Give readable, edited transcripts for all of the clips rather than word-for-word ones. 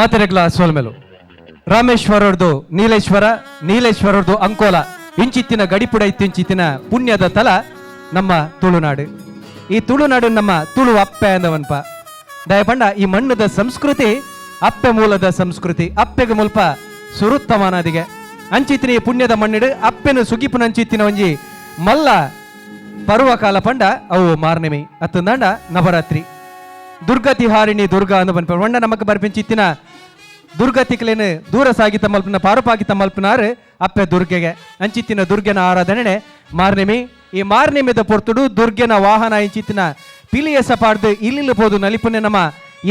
ಮಾತೆರೆಗ್ಲ ಸೋಲ್ಮೆಲು ರಾಮೇಶ್ವರರ್ದು ನೀಲೇಶ್ವರ, ನೀಲೇಶ್ವರರ್ದು ಅಂಕೋಲ ಇಂಚಿತ್ತಿನ ಗಡಿಪುಡ ಇತ್ತಿಂಚಿತ್ತಿನ ಪುಣ್ಯದ ತಲ ನಮ್ಮ ತುಳುನಾಡು. ಈ ತುಳುನಾಡು ನಮ್ಮ ತುಳು ಅಪ್ಪೆ ಅಂದವನ್ಪ ದಯಪಂಡ ಈ ಮಣ್ಣದ ಸಂಸ್ಕೃತಿ ಅಪ್ಪೆ ಮೂಲದ ಸಂಸ್ಕೃತಿ. ಅಪ್ಪೆಗೆ ಮುಲ್ಪ ಸುರುತ್ತಮಾನದಿಗೆ ಅಂಚಿತ್ತಿನ ಈ ಪುಣ್ಯದ ಮಣ್ಣಿಡು ಅಪ್ಪೆನು ಸುಗಿಪುನ ಅಂಚಿತ್ತಿನ ಒಂಜಿ ಮಲ್ಲ ಪರ್ವಕಾಲ ಪಂಡ ಅವು ಮಾರ್ನೆಮಿ ಅತ್ತಂದಾಂಡ ನವರಾತ್ರಿ ದುರ್ಗತಿ ಹಾರಿಣಿ ದುರ್ಗಾ ಅಂದ ಬನ್ಪ ಒಂಡ ನಮಕ್ ಬರ್ಪಿಂಚಿತ್ತಿನ ದುರ್ಗತಿಕ್ಲೇನು ದೂರ ಸಾಗಿತ ಮಲ್ಪನ ಪಾರುಪಾಗಿತ ಮಲ್ಪನಾರು ಅಪ್ಪೆ ದುರ್ಗೆಗೆ ಅಂಚಿತ್ತಿನ ದುರ್ಗೆನ ಆರಾಧನೆ ಮಾರ್ನೆಮಿ. ಈ ಮಾರ್ನೆಮಿದ ಪೊರ್ತುಡು ದುರ್ಗೆನ ವಾಹನ ಇಂಚಿತ್ತಿನ ಪಿಲಿಯಸ ಪಾಡ್ದು ಇಲ್ಲಿ ಪೋದು ನಲಿಪುನೆ ನಮ್ಮ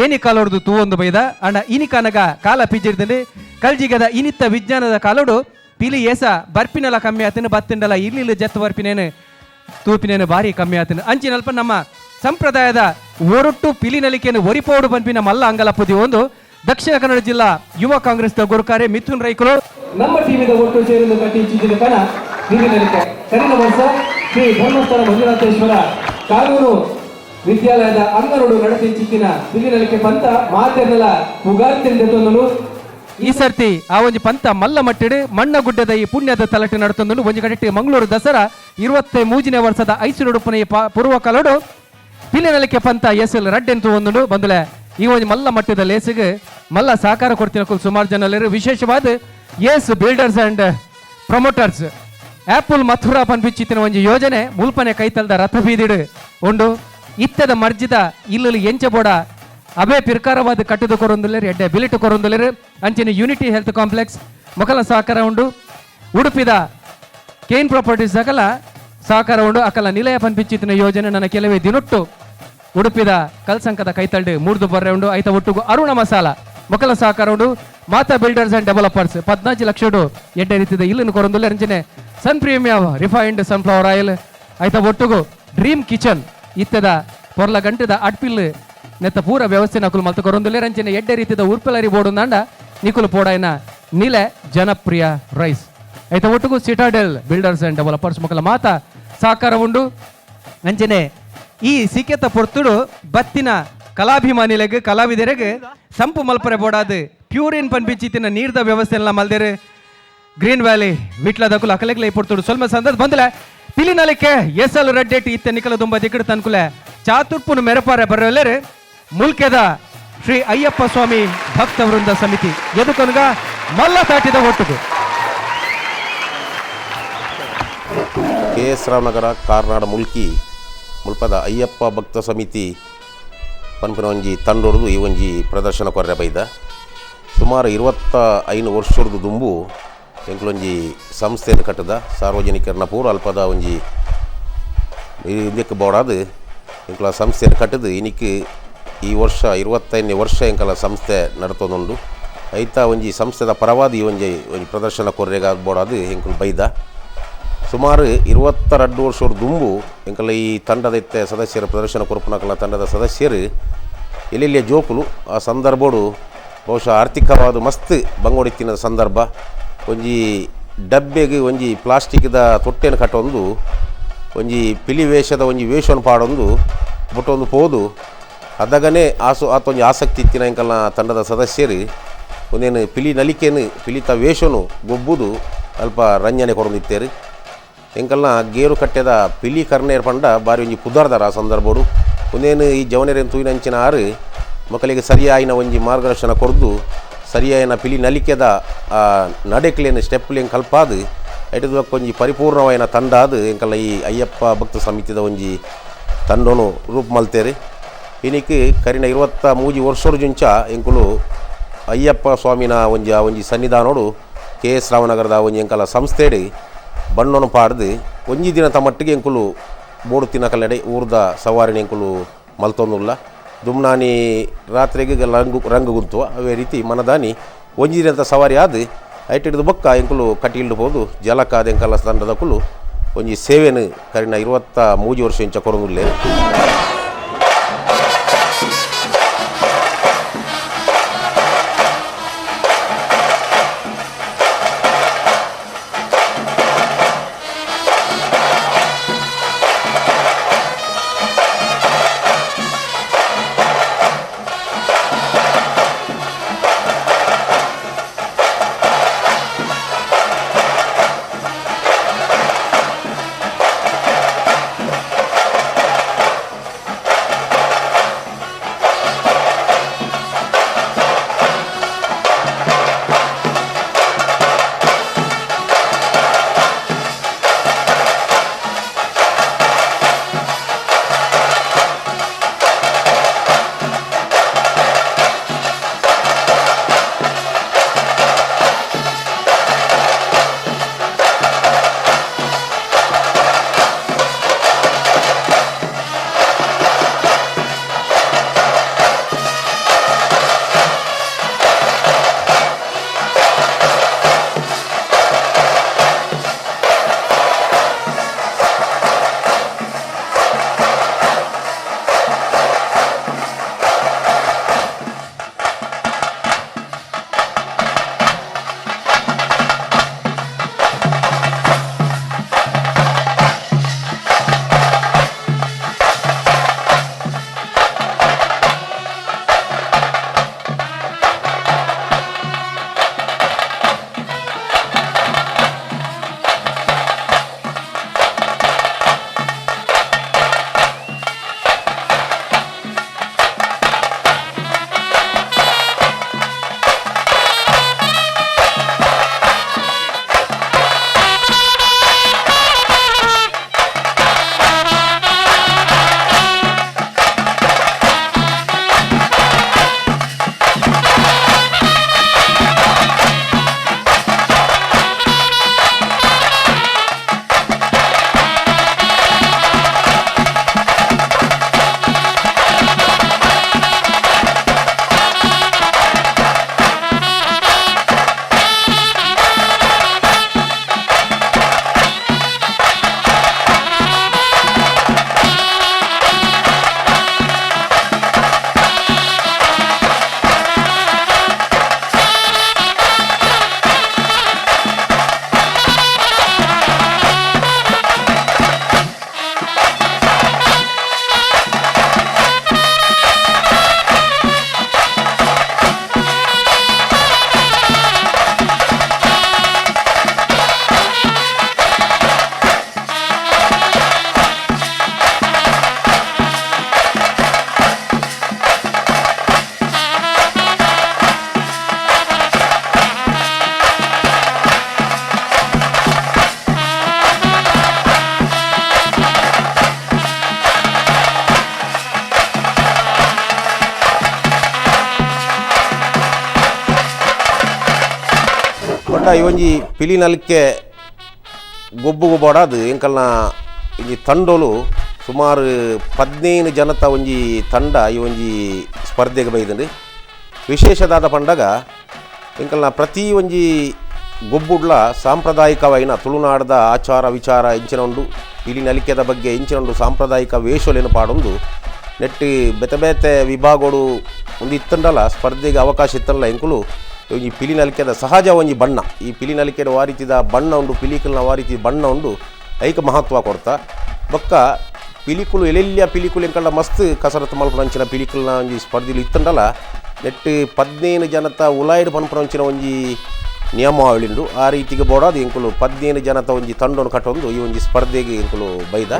ಏನಿ ಕಾಲೋಡ್ದು ತೂವೊಂದು ಬೈದ ಅಂಡ ಇನಿಕಾನಗ ಕಾಲ ಪಿಜಿರ್ದಲ್ಲಿ ಕಲ್ಜಿಗದ ಇನಿತ್ತ ವಿಜ್ಞಾನದ ಕಾಲೋಡು ಪಿಲಿ ಏಸ ಬರ್ಪಿನೆಲ್ಲ ಕಮ್ಮಿ ಆತನು ಬತ್ತಿಂಡಲ್ಲ ಇಲ್ಲಿ ಜತ್ತು ಬರ್ಪಿನೇನು ತೂಪಿನೇನು ಭಾರಿ ಕಮ್ಮಿ ಆತನು ಅಂಚಿನಲ್ಪ ನಮ್ಮ ಸಂಪ್ರದಾಯದ ಒರೊಟ್ಟು ಪಿಲಿ ನಲಿಕೆಯನ್ನು ಒರಿಪೋಡು ಬಂಪಿನ ಮಲ್ಲ ಅಂಗಲಪ್ಪದಿ ಒಂದು ದಕ್ಷಿಣ ಕನ್ನಡ ಜಿಲ್ಲಾ ಯುವ ಕಾಂಗ್ರೆಸ್ನ ಗುರುಕಾರೆ ಮಿಥುನ್ ರೈಕರು ನಮ್ಮ ಟೀಮಿನ ಒಟ್ಟು ಸೇರಲು ಕಟ್ಟಿಂಚಿದ ಕಣ ಪಿಲಿ ನಲಿಕೆ ಕಳೆದ ವರ್ಷ ಶ್ರೀ ಧರ್ಮಸ್ಥಳ ಮಂಜುನಾಥೇಶ್ವರ ಕಾನೂನು ವಿದ್ಯಾಲಯದ ಅಂಗನೋಡು ನಡೆಸಿಂಚಿತ್ತಿನ ಪಿಲಿ ನಲಿಕೆ ಪಂತ ಮಾತೆರ್ನಲ ಮುಗಾರ್ತಿಂದೆತೊಂದನು ಈ ಸರ್ತಿ ಆ ಒಂಜಿ ಪಂತ ಮಲ್ಲ ಮಟ್ಟಿಡು ಮಣ್ಣಗುಡ್ಡದ ಈ ಪುಣ್ಯದ ತಲಟೆ ನಡತೊಂದು ಒಂಜಿ ಕಡೆಟ್ಟಿ ಮಂಗಳೂರು ದಸರಾ 23ನೇ ವರ್ಷದ ಐಸುಡುಪನ ಈ ಪೂರ್ವ ಕಲಡು ಪಿಲಿ ನಲಿಕೆ ಪಂತ ಎಸ್ಎಲ್ ರಡ್ಡೆಂತು ಒಂದು ಬಂದುಲೆ ಈ ಒಂದು ಮಲ್ಲ ಮಟ್ಟದ ಲೇಸಿಗೆ ಮಲ್ಲ ಸಹಕಾರ ಕೊಡ್ತಿನ ಸುಮಾರು ಜನ ವಿಶೇಷವಾದ ಎಸ್ ಬಿಲ್ಡರ್ಸ್ ಅಂಡ್ ಪ್ರಮೋಟರ್ಸ್ ಆಪಲ್ ಮಥುರಾ ಪನ್ಪಿಚ್ಚಿತ್ತಿನ ಒಂದು ಯೋಜನೆ ಮುಲ್ಪನೆ ಕೈತಲ್ದ ರಥ ಬೀದಿಡು ಉಂಡು ಇತ್ತದ ಮರ್ಜಿದ ಇಲ್ಲಿ ಎಂಚಬೋಡ ಅಬೇ ಪಿರ್ಕಾರವಾದ ಕಟ್ಟದು ಕೊರೊಂದುಲೇರು ಎಡ್ಡೆ ಬಿಲಿಟು ಕೊರೊಂದುಲೇರು ಅಂಚಿನ ಯೂನಿಟಿ ಹೆಲ್ತ್ ಕಾಂಪ್ಲೆಕ್ಸ್ ಮೊಕಲ ಸಹಕಾರ ಉಂಡು ಉಡುಪಿದ ಕೇನ್ ಪ್ರಾಪರ್ಟೀಸ್ ಅಕಲ ಸಹಕಾರ ಉಂಡು ಅಕಲ ನಿಲಯ ಪನ್ಪಿಚ್ಚಿತ್ತಿನ ಯೋಜನೆ ನನ್ನ ಕೆಲವೇ ದಿನೊಟ್ಟು ಉಡುಪಿದ ಕಲ್ಸಂಕದ ಕೈತಲ್ಡು ಮೂರ್ದು ಬರ್ರೆ ಉಂಡು ಐತ ಒಟ್ಟುಗು ಅರುಣ ಮಸಾಲ ಮೊಕಲ ಸಹಕಾರ ಉಂಡು ಮಾತಾ ಬಿಲ್ಡರ್ಸ್ ಅಂಡ್ ಡೆವಲಪರ್ಸ್ 14 ಲಕ್ಷ ಎಡ್ಡೆ ರೀತಿಯ ಇಲ್ಲಿನ ಕೊರೊಂದುಲೆ ಅಂಚನೆ ಸನ್ ಪ್ರೀಮಿಯಂ ರಿಫೈನ್ಡ್ ಸನ್ಫ್ಲವರ್ ಆಯಿಲ್ ಐತ ಒಟ್ಟುಗು ಡ್ರೀಮ್ ಕಿಚನ್ ಇತ್ತದ ಪೊರ್ಲ ಗಂಟದ ಅಡ್ಪಿಲ್ ನೆತ್ತ ಪೂರ ವ್ಯವಸ್ಥೆ ನಕುಲು ಮಲ್ತ ಕೊರೊಂದುಲೆ ರಂಚಿನ ಎಡ್ಡೆ ರೀತಿಯ ಉರ್ಪಲರಿ ಬೋರ್ಡು ನಾಂಡ ನಿಕುಲು ಪೋಡಾಯಿನ ನಿಲೆ ಜನಪ್ರಿಯ ರೈಸ್ ಐತ ಒಟ್ಟುಗು ಸಿಟಾಡೆಲ್ ಬಿಲ್ಡರ್ಸ್ ಅಂಡ್ ಡೆವಲಪರ್ಸ್ ಮೊಕಲ ಮಾತಾ ಸಹಕಾರ ಉಂಡು ಅಂಚನೆ ಈ ಸಿಕ್ಕೆತ ಪೊರ್ತುಡು ಬತ್ತಿನ ಕಲಾಭಿಮಾನಿಲೆಗೆ ಕಲಾವಿದರಿಗೆ ಸಂಪು ಮಲ್ಪರೆ ಬೋಡಾದು ಪ್ಯೂರಿನ್ ಪನ್ಪಿಚ್ಚಿತ್ತಿನ ನೀರ್ದ ವ್ಯವಸ್ಥೆ ಎಲ್ಲ ಮಲ್ದೇರು ಗ್ರೀನ್ ವ್ಯಾಲಿ ವಿಟ್ಲದಕುಲು ಅಕಲೆಗ್ಲೆ ಪೊರ್ತುಡು ಸ್ವಲ್ಪ ಸಂದರ್ಭ ಬಂದಲೆ ಪಿಲಿ ನಲಿಕೆ ಎಸ್ಎಲ್ ರಡ್ಡೆಟ್ಟಿ ಇತ್ತ ನಿಕಲ ದುಂಬ ದಿಕ್ಕಡು ತನ್ಕುಲೆ ಚಾತುರ್ಪುನು ಮೆರಪಾರೆ ಬರೋಲೆರು ಮುಲ್ಕೆದ ಶ್ರೀ ಅಯ್ಯಪ್ಪ ಸ್ವಾಮಿ ಭಕ್ತ ವೃಂದ ಸಮಿತಿ ಎದುಕೊನ್ಗ ಮಲ್ಲ ತಾಟಿದ ಒಟ್ಟುಗು KS ರಾಮನಗರ ಕಾರ್ನಾಡ ಮುಲ್ಕಿ ಮುಲ್ಪದ ಅಯ್ಯಪ್ಪ ಭಕ್ತ ಸಮಿತಿ ಪನ್ಪುನ ಒಂಜಿ ತಂಡೊಡ್ದು ಈ ಒಂಜಿ ಪ್ರದರ್ಶನ ಕೊರ್ರೆ ಬೈದ ಸುಮಾರು 25 ವರ್ಷದ ದುಂಬು ಎಂಕ್ಲೊಂಜಿ ಸಂಸ್ಥೆಯನ್ನು ಕಟ್ಟದ ಸಾರ್ವಜನಿಕರನ್ನ ಪೂರ ಅಲ್ಪದ ಒಂಜಿ ಇದಕ್ಕೆ ಬೋಡಾದು ಎಂಕಲ ಸಂಸ್ಥೆಯನ್ನು ಕಟ್ಟದು ಇನಿಕ್ಕೆ ಈ ವರ್ಷ 25ನೇ ವರ್ಷ ಎಂಕಲ ಸಂಸ್ಥೆ ನಡ್ತೊಂದುಂಡು ಐತ ಒಂಜಿ ಸಂಸ್ಥೆದ ಪರವಾದ ಈ ಒಂಜಿ ಪ್ರದರ್ಶನ ಕೊರ್ರೆಗಾಗ್ಬೋಡಾದು ಎಂಕಲು ಬೈದ ಸುಮಾರು 22 ವರ್ಷದ ದುಂಬು ಎಂಕಲ ಈ ತಂಡದ ಇತ್ತೆ ಸದಸ್ಯರ ಪ್ರದರ್ಶನ ಕೊರಪುನಕಲ ತಂಡದ ಸದಸ್ಯರು ಎಲ್ಲೆಲ್ಲಿಯ ಜೋಕುಲು ಆ ಸಂದರ್ಭಡು ಬಹುಶಃ ಆರ್ಥಿಕವಾದ ಮಸ್ತ್ ಬಂಗೋಡಿತ್ತಿನ ಸಂದರ್ಭ ಒಂಜಿ ಡಬ್ಬೆಗೆ ಒಂಜಿ ಪ್ಲಾಸ್ಟಿಕ್ದ ತೊಟ್ಟೆಯನ್ನು ಕಟ್ಟೊಂದು ಒಂಜಿ ಪಿಲಿ ವೇಷದ ಒಂಜಿ ವೇಷವನ್ನು ಪಾಡೊಂದು ಬುಟ್ಟೊಂದು ಪೋದು ಅದಗನೇ ಆತೊಂಜಿ ಆಸಕ್ತಿ ಇತ್ತಿನ ಎಂಕಲ್ನ ತಂಡದ ಸದಸ್ಯರು ಒಂದೇನು ಪಿಲಿ ನಲಿಕೆನು ಪಿಲಿತ ವೇಷನು ಗೊಬ್ಬುದು ಅಲ್ಪ ರಂಜನೆ ಕೊರೊಂದಿತ್ತೇರು ಎಂಕಲ್ನ ಗೇರು ಕಟ್ಟೆದ ಪಿಲಿ ಕರ್ನೇರ್ ಪಂಡ ಬಾರಿ ಒಂಜಿ ಪುದಾರ್ದಾರ ಆ ಸಂದರ್ಭಡು ಒಂದೇನು ಈ ಜವನೇರೇನು ತೂಯಿನಂಚಿನ ಆರು ಮಕ್ಕಳಿಗೆ ಸರಿಯಾಯಿನ ಒಂಜಿ ಮಾರ್ಗದರ್ಶನ ಕೊರ್ದು ಸರಿಯಾಯಿನ ಪಿಲಿ ನಲಿಕೆದ ನಡೆಕ್ಲೇನು ಸ್ಟೆಪ್ಲೇನು ಕಲ್ಪಾದು ಐಟದ ಒಂಜಿ ಪರಿಪೂರ್ಣವಾಯಿನ ತಂಡ ಅದು ಎಂಕಲ್ಲ ಈ ಅಯ್ಯಪ್ಪ ಭಕ್ತ ಸಮಿತಿದ ಒಂಜಿ ತಂಡನು ರೂಪ ಮಲ್ತೇರಿ ಇನಿಕ್ಕೆ ಕರಿನ 23 ವರ್ಷದ ಜುಂಚ ಎಂಕುಲು ಅಯ್ಯಪ್ಪ ಸ್ವಾಮಿನ ಒಂಜಿ ಸನ್ನಿಧಾನೋಡು KS ರಾಮನಗರದ ಒಂಜಿ ಎಂಕಲ ಸಂಸ್ಥೆಡು ಬಣ್ಣನು ಪಾಡ್ದು ಒಂಜಿ ದಿನ ತಮ್ಮಟ್ಟಿಗೆ ಎಂಕುಲು ಬೋಡು ತಿನ್ನಕಲ್ಲೆಡೆ ಊರ್ದ ಸವಾರಿನ ಎಂಕುಲು ಮಲ್ತೊಂದುಲ್ಲ ದುಮ್ನಾನಿ ರಾತ್ರಿಗೆ ರಂಗು ಗುಂತುವ ಅವೇ ರೀತಿ ಮನದಾನಿ ಒಂಜಿ ದಿನದ ಸವಾರಿ ಆದು ಐಟಿಡ್ದು ಬೊಕ್ಕ ಎಂಕುಲು ಕಟ್ಟಿಲ್ಡು ಹೋದು ಜಲಕಾದ ಎಂಕಲ ತಂಡದಕುಲು ಒಂಜಿ ಸೇವೆನು ಕರಿನ 23 ವರ್ಷ ಇಂಚ ಕೊರೊಂದುಲ್ಲೆ ಇವೊಂಜಿ ಪಿಲಿ ನಲಿಕೆ ಗೊಬ್ಬುಗು ಬೋಡಾದು ಎಂಕಲ್ನ ಈ ತಂಡೋಲು ಸುಮಾರು 15 ಜನತ ಒಂಜಿ ತಂಡ ಈ ಒಂಜಿ ಸ್ಪರ್ಧೆಗೆ ಬೈದಂಡು ವಿಶೇಷದಾದ ಪಂಡಗ ಎಂಕಲ್ನ ಪ್ರತಿ ಒಂಜಿ ಗೊಬ್ಬುಡ್ಲ ಸಾಂಪ್ರದಾಯಿಕವೈನ ತುಳುನಾಡದ ಆಚಾರ ವಿಚಾರ ಇಂಚಿನ ಉಂಡು ಪಿಲಿ ನಲಿಕೆದ ಬಗ್ಗೆ ಇಂಚಿನ ಉಂಡು ಸಾಂಪ್ರದಾಯಿಕ ವೇಷಲೇನು ಪಾಡೊಂದು ನೆಟ್ಟು ಬೆತೆ ಬೇತೆ ವಿಭಾಗೋಡು ಒಂದು ಇತ್ತಂಡಲ್ಲ ಸ್ಪರ್ಧೆಗೆ ಅವಕಾಶ ಇತ್ತಲ್ಲ ಎಂಕುಲು ಈ ಪಿಲಿ ನಲಿಕೆದ ಸಹಜ ಒಂಜಿ ಬಣ್ಣ ಈ ಪಿಲಿ ನಲಿಕೆದ ವಾರೀತಿದ ಬಣ್ಣ ಉಂಡು ಪಿಲಿಕಲ್ನ ವಾರೀತಿ ಬಣ್ಣ ಉಂಡು ಐಕ ಮಹತ್ವ ಕೊಡ್ತಾ ಬೊಕ್ಕ ಪಿಲಿಕುಲು ಎಲ್ಲೆಲ್ಲಿಯ ಪಿಲಿಕುಲು ಎಂಕಲ್ಲ ಮಸ್ತ್ ಕಸರತ್ತು ಮಲ್ಪನಂಚಿನ ಪಿಲಿಕುಲ್ನ ಒಂಜಿ ಸ್ಪರ್ಧೆಲು ಇತ್ತಂಡಲ್ಲ ನೆಟ್ಟು 15 ಜನತ ಉಲಾಯ್ಡ್ ಪನ್ಪನಂಚಿನ ಒಂಜಿ ನಿಯಮಾವಳಿಂಡು ಆ ರೀತಿಗೆ ಬೋಡಾದು ಎಂಕುಲು 15 ಜನತ ಒಂಜಿ ತಂಡವನ್ನು ಕಟ್ಟೊಂದು ಈ ಒಂಜಿ ಸ್ಪರ್ಧೆಗೆ ಎಂಕುಲು ಬೈದ.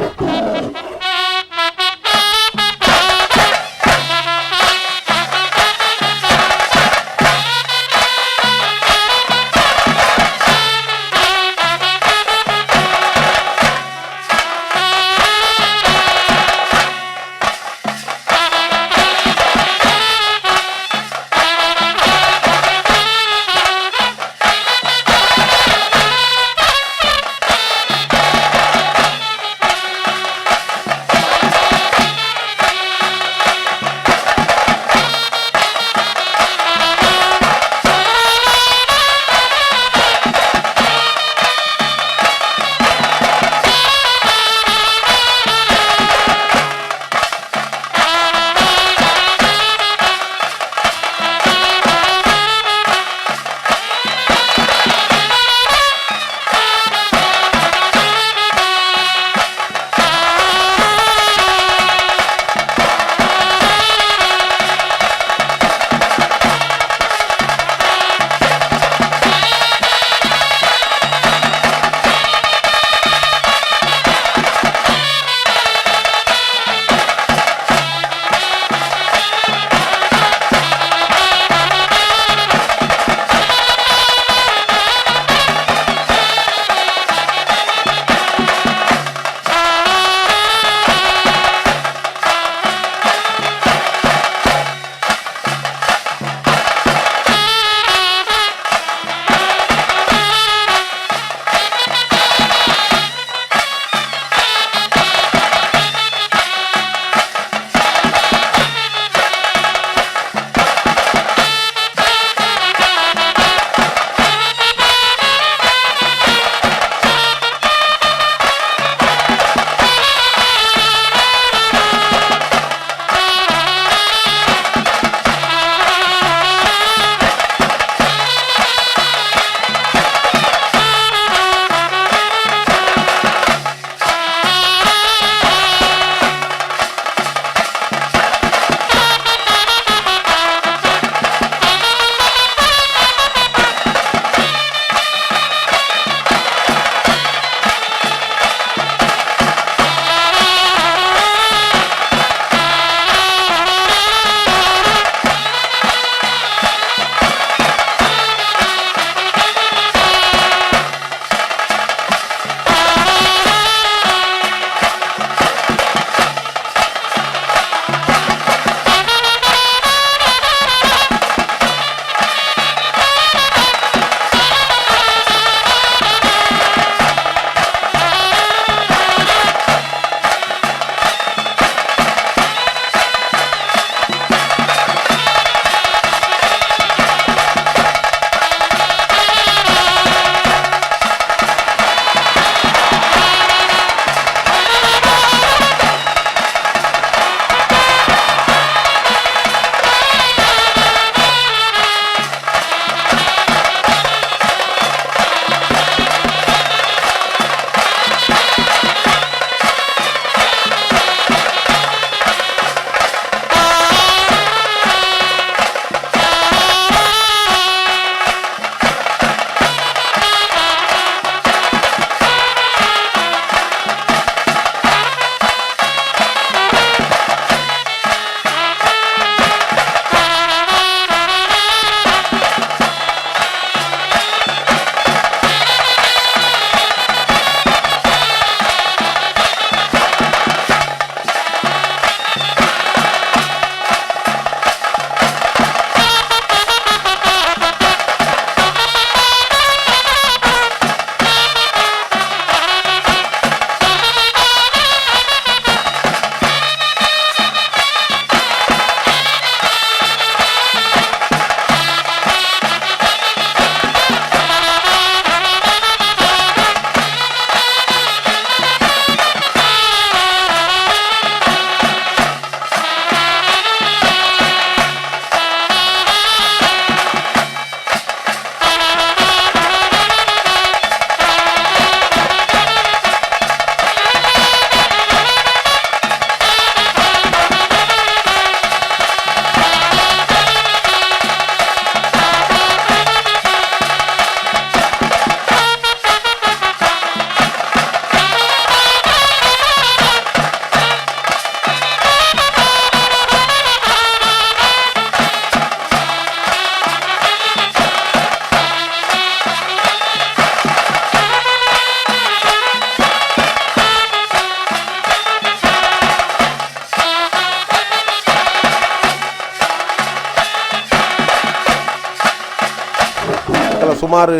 ಸುಮಾರು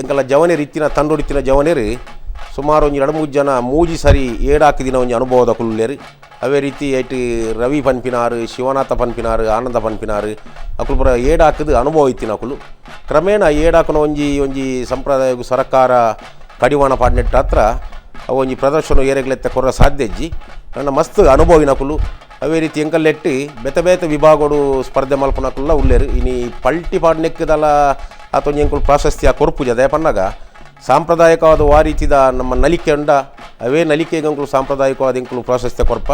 ಎಂಕಲ್ಲ ಜವನೇರು ಇತ್ತಿನ ತಂಡೊಡಿತ್ತಿನ ಜವನೇರು ಸುಮಾರು ಒಂಜಿ 2-3 ಜನ ಮೂಜಿ ಸರಿ ಏಡಾಕಿದಿನ ಒಂಜಿ ಅನುಭವದ ಕುಲ್ಲೇರು. ಅವೇ ರೀತಿ ಐಟ್ ರವಿ ಪನ್ಪಿನಾರು, ಶಿವನಾಥ ಪನ್ಪಿನಾರು, ಆನಂದ ಪನ್ಪಿನಾರು ಅಕುಲು ಪೂರ ಏಡಾಕದು ಅನುಭವ ಇತ್ತಿನ ಅಕುಲು. ಕ್ರಮೇಣ ಏಡಾಕನ ಒಂಜಿ ಸಂಪ್ರದಾಯಗೂ ಸರ್ಕಾರ ಕಡಿವಾಣ ಪಾಡ್ನೆಟ್ಟ ಹತ್ರ ಅವು ಒಂಜಿ ಪ್ರದರ್ಶನ ಏರೆಗ್ಲೆತ್ತ ಕೊರ ಸಾಧ್ಯ ಇಜ್ಜಿ ನನ್ನ ಮಸ್ತ್ ಅನುಭವಿನಕುಲು. ಅವೇ ರೀತಿ ಎಂಕಲ್ಲೆಟ್ಟು ಬೇತೆ ವಿಭಾಗಡು ಸ್ಪರ್ಧೆ ಮಲ್ಪನಕುಲ್ಲ ಉಳ್ಳೇರು. ಇನಿ ಪಲ್ಟಿ ಪಾಡ್ನೆಕ್ಕದಲ್ಲ ಆತೊಂಜಿ ಎಂಕುಲು ಪ್ರಾಶಸ್ತ್ಯ ಕೊರ್ಪುಜ ದಯ ಪನ್ನಾಗ ಸಾಂಪ್ರದಾಯಿಕವಾದ ಆ ರೀತಿದ ನಮ್ಮ ನಲಿಕೆ ಉಂಡ ಅವೇ ನಲಿಕೆಗೆ ಅಂಕುಲು ಸಾಂಪ್ರದಾಯಿಕವಾದ ಎಂಕುಲು ಪ್ರಾಶಸ್ತ್ಯ ಕೊರ್ಪ.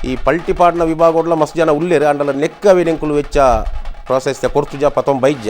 ಈ ಪಲ್ಟಿ ಪಾಡ್ನ ವಿಭಾಗಡ್ಲ ಮಸ್ತ್ ಜನ ಉಳ್ಳೇರು ಅಂಡಲ ನೆಕ್ಕವೇ ಎಂಕುಲು ವೆಚ್ಚ ಪ್ರಾಶಸ್ತ್ಯ ಕೊರ್ತುಜ ಪತೊಂ ಬೈಜ್ಜ.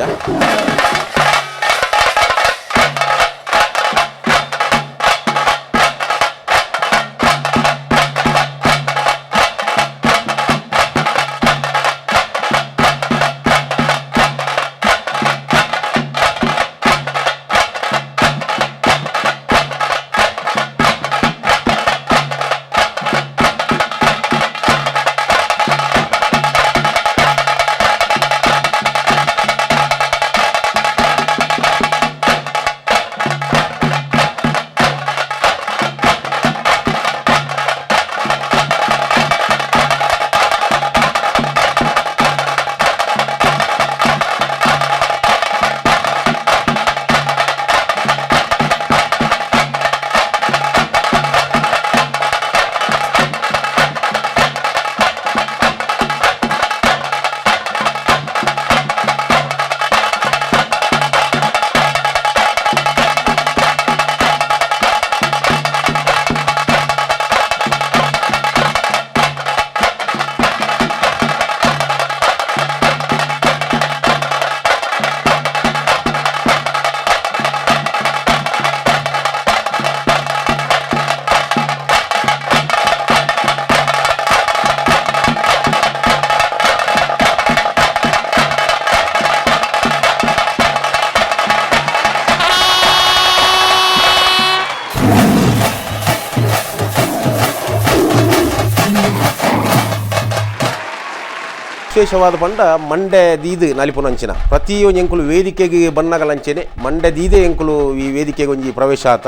ವಿಶೇಷವಾದ ಪಂಡ ಮಂಡೆ ದೀದು ನಲಿಪುನಂಚಿನ ಪ್ರತಿಯೊಂದು ಎಂಕುಲು ವೇದಿಕೆಗೆ ಬನ್ನಗಲಂಚೆನೆ ಮಂಡೆ ದೀದೆ ಎಂಕುಲು ಈ ವೇದಿಕೆಗೆ ಒಂಜಿ ಪ್ರವೇಶ ಆತ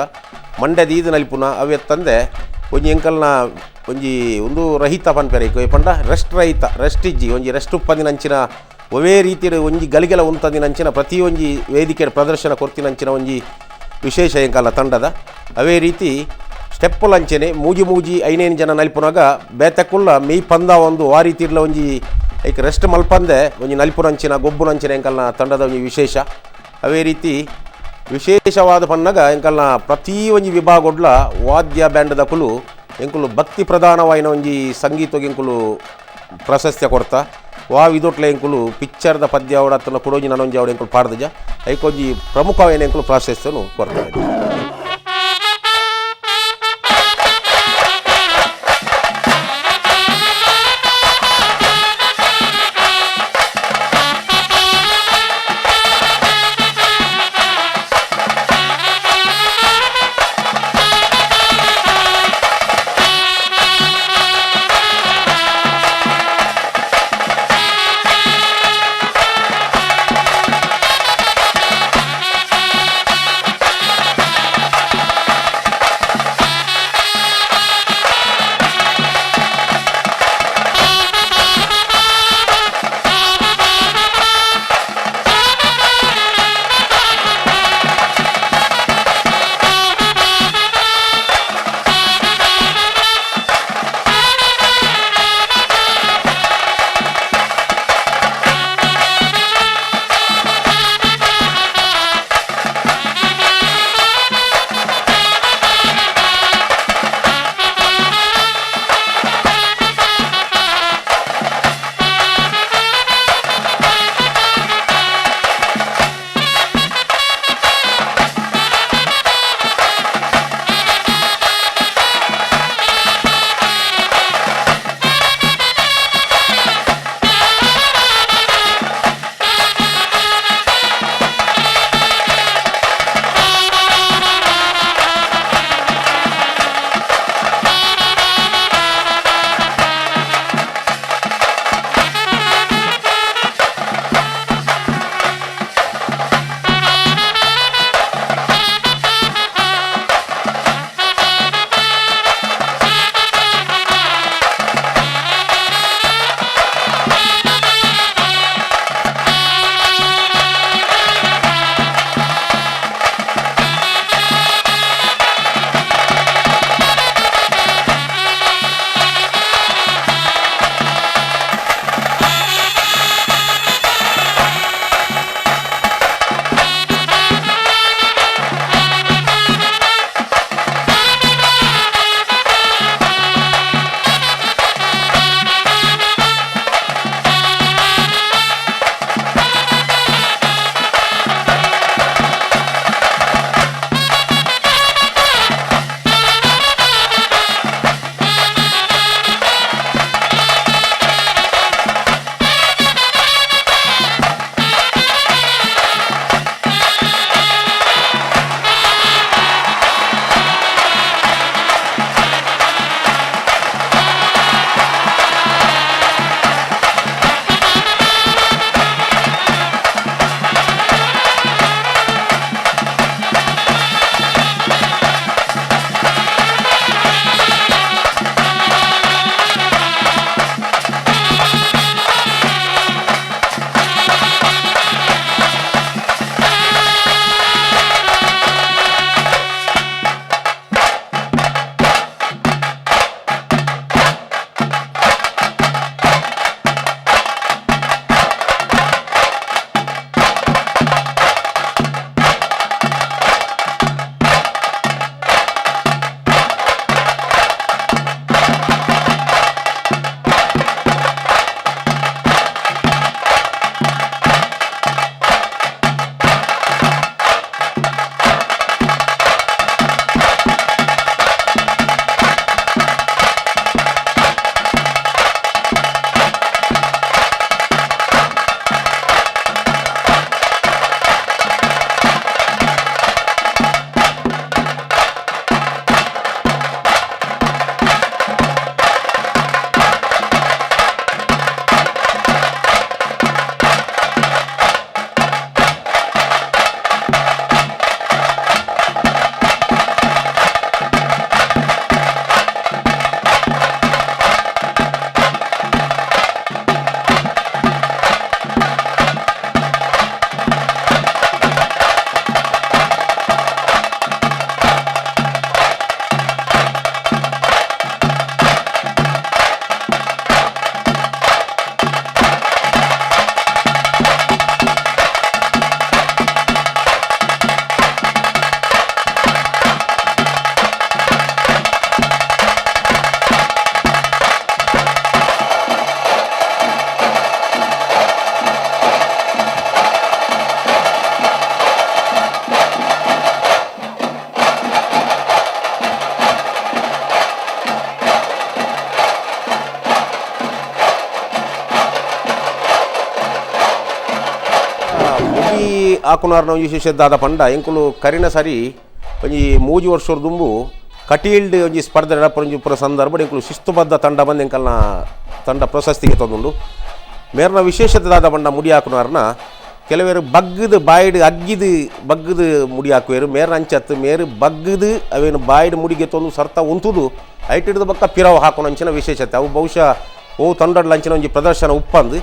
ಮಂಡೆ ದೀದು ನಲಿಪುನ ಅವೇ ತಂದೆ ಒಂಜಿ ಎಂಕಲ್ನ ಒಂಜಿ ಒಂದು ರಹಿತ ಪನ್ಪೆರೆ ಪಂಡ ರೆಸ್ಟ್ ಇಜ್ಜಿ ಒಂಜಿ ರೆಸ್ಟ್ ಉಪ್ಪದಿನಂಚಿನ ಒವೇ ರೀತಿಯ ಒಂಜಿ ಗಲಿಗೆಲ ಉಂತದಿನಂಚಿನ ಪ್ರತಿಯೊಂಜಿ ವೇದಿಕೆ ಪ್ರದರ್ಶನ ಕೊರ್ತಿನಂಚಿನ ಒಂಜಿ ವಿಶೇಷ ಎಂಕಲ್ಲ ತಂಡದ ಅವೇ ರೀತಿ ಸ್ಟೆಪ್ಪುಲಂಚೆನೆ ಮೂಜಿ 5 ಜನ ನಲಿಪುನಾಗ ಬೇತಕ್ಕುಲ್ಲ ಮೈ ಪಂದ ಒಂದು ಆ ರೀತಿ ಇರ್ಲ ಒಂಜಿ ಐಕ್ ರೆಸ್ಟ್ ಮಲ್ಪಂದೆ ಒಂಜಿ ನಲಿಪುನಂಚಿನ ಗೊಬ್ಬುನಂಚಿನ ಎಂಕಲ್ನ ತಂಡದ ಒಂಜಿ ವಿಶೇಷ. ಅವೇ ರೀತಿ ವಿಶೇಷವಾದ ಪನ್ನಗ ಎಂಕಲ್ನ ಪ್ರತಿ ಒಂಜಿ ವಿಭಾಗಡ್ಲ ವಾದ್ಯ ಬ್ಯಾಂಡ್ದ ಕುಲು ಎಂಕುಲು ಭಕ್ತಿ ಪ್ರಧಾನವಾಯಿನ ಒಂಜಿ ಸಂಗೀತಗೆ ಎಂಕುಲು ಪ್ರಶಸ್ತ್ಯ ಕೊಡ್ತಾ ವಾ ವಿದೊಟ್ಲೆ ಎಂಕುಲು ಪಿಕ್ಚರ್ದ ಪದ್ಯ ಅವಡತ್ತನ ಕುಡೋಜಿ ನನೊಂಜಿ ಅವಡು ಎಂಕುಲು ಪಾಡ್ದಜ ಐಕೊಂಜಿ ಪ್ರಮುಖವಾಯಿನ ಎಂಕುಲು ಪ್ರಾಶಸ್ತ್ಯನು ಕೊಡ್ತಾ ಇದೆ. ಹಾಕುನಾರ್ನ ಒಂಜಿ ವಿಶೇಷದಾದ ಪಂಡ ಎಂಕುಲು ಕರಿನ ಸರಿ ಒಂಜಿ 3 ವರ್ಷದ ದುಂಬು ಕಟೀಲ್ಡ್ ಒಂಜಿ ಸ್ಪರ್ಧೆ ನಡಪೊಂಜಿ ಪೂರ ಸಂದರ್ಭ ಎಂಕುಲು ಶಿಸ್ತುಬದ್ಧ ತಂಡ ಬಂದು ಎಂಕಲ್ನ ತಂಡ ಪ್ರಶಸ್ತಿಗೆ ತಂದುಂಡು. ಮೇರ್ನ ವಿಶೇಷತೆದಾದ ಪಂಡ ಮುಡಿ ಹಾಕುನಾರ್ನ ಕೆಲವೇರು ಬಗ್ಗದು ಬಾಯಿಡ್ ಅಗ್ಗಿದು ಬಗ್ಗದು ಮುಡಿ ಹಾಕುವೇರು ಮೇರ್ನ ಅಂಚತ್ತು ಮೇರು ಬಗ್ಗದು ಅವೇನು ಬಾಯಿಡ್ ಮುಡಿಗೆ ತಂದು ಸರ್ತ ಉಂತುದು ಐಟ್ ಹಿಡಿದು ಬಕ್ಕ ಪಿರವು ಹಾಕೋಣ ಅಂಚಿನ ವಿಶೇಷತೆ ಅವು ಬಹುಶಃ ತಂಡಡ್ಲ ಅಂಚಿನ ಒಂಜಿ ಪ್ರದರ್ಶನ ಉಪ್ಪಂದು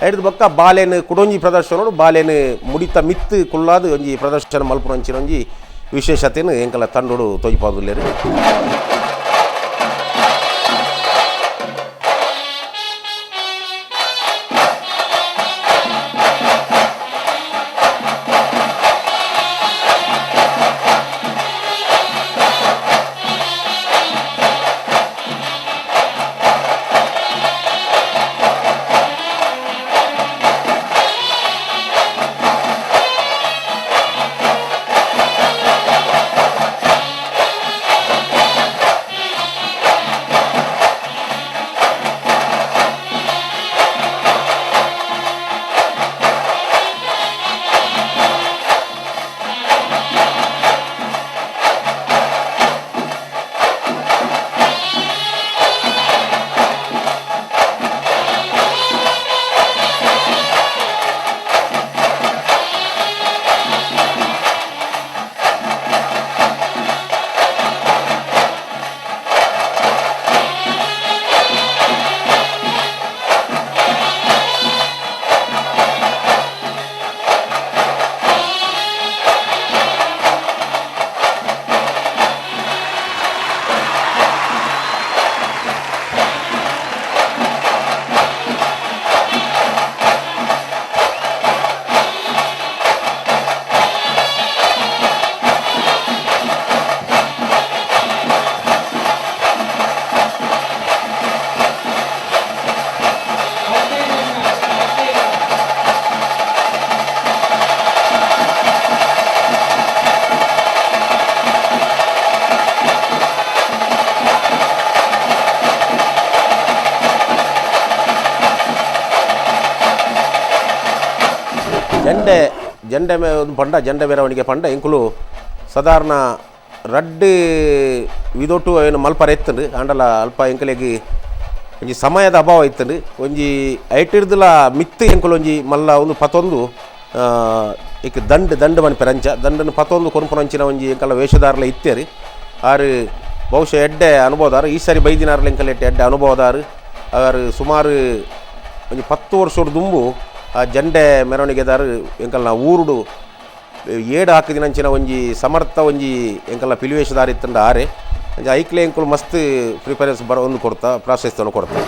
ಐಡ್ದು ಬಕ್ಕ ಬಾಲೇನು ಕುಡೊಂಜಿ ಪ್ರದರ್ಶನ ಬಾಲೇನು ಮುಡಿತ ಮಿತ್ತು ಕುಳ್ಳಾದು ಒಂಜಿ ಪ್ರದರ್ಶನ ಮಲ್ಪುನ ಅಂಚಿನ ಒಂಜಿ ವಿಶೇಷತೆಯನ್ನು ಎಂಕಲ ತಂಡೋಡು ತೊಯ್ಪಾದುಲ್ಲೇರು. ಜಂಡೆ ಒಂದು ಪಂಡ ಜಂಡೆ ಮೆರವಣಿಗೆ ಪಂಡ ಎಂಕುಲು ಸಾಧಾರಣ ರಡ್ಡು ವಿದೊಟ್ಟು ಏನು ಮಲ್ಪರ ಎತ್ತಂಡು ಆಂಡಲ ಅಲ್ಪ ಎಂಕಲೆಗೆ ಒಂಜಿ ಸಮಯದ ಅಭಾವ ಇತ್ತಂಡು ಒಂಜಿ ಐಟಿಡ್ದಲ ಮಿತ್ತು ಎಂಕುಲು ಒಂಜಿ ಮಲ್ಲ ಒಂದು ಪತ್ತೊಂದು ಇಕ್ ದಂಡು ಮನ್ಪೆರ ಅಂಚ ದಂಡನ್ನು ಪತ್ತೊಂದು ಕೊನ್ಪುನಂಚಿನ ಒಂಜಿ ಎಂಕಲ ವೇಷಧಾರಲ ಇತ್ತೇರಿ ಆರು ಬಹುಶಃ ಎಡ್ಡೆ ಅನುಭವದಾರು ಈ ಸಾರಿ ಬೈದಿನಾರ್ಲ ಎಂಕಲ್ ಎಡ್ಡೆ ಅನುಭವದಾರು ಅವರು ಸುಮಾರು ಒಂಜಿ 10 ವರ್ಷದ ದುಂಬು ಆ ಜಂಡೆ ಮೆರವಣಿಗೆದಾರು ಎಂಕಲ್ನ ಊರುಡು ಏಡು ಹಾಕಿದಿನಂಚಿನ ಒಂಜಿ ಸಮರ್ಥ ಒಂಜಿ ಎಂಕಲ್ನ ಪಿಲಿವೇಷದಾರ ಇತ್ತಂಡ ಆರೆ ಐಕ್ಲೆ ಎಂಕುಲು ಮಸ್ತ್ ಪ್ರಿಪೇರೆನ್ಸ್ ಒಂದು ಕೊಡ್ತಾ ಪ್ರಾಶಸ್ತ್ಯವನ್ನು ಕೊಡ್ತಾ.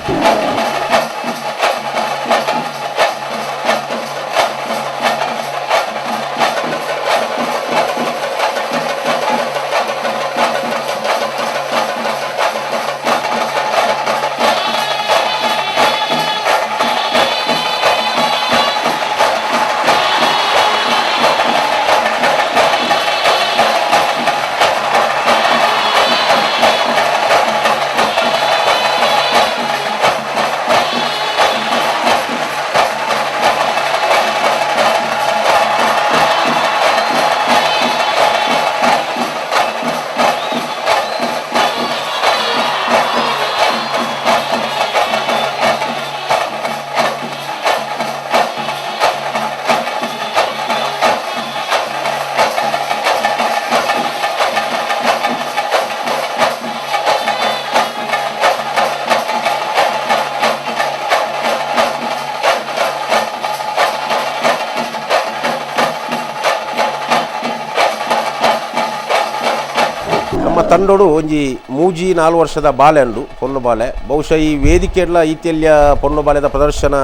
ತಂಡೋಡು ಒಂಜಿ 3-4 ವರ್ಷದ ಬಾಲೆ ಉಂಡು ಪೊನ್ನು ಬಾಲೆ ಬಹುಶಃ ಈ ವೇದಿಕೆಡ್ಲ ಈತೆಲ್ಯ ಪೊನ್ನು ಬಾಲೆದ ಪ್ರದರ್ಶನ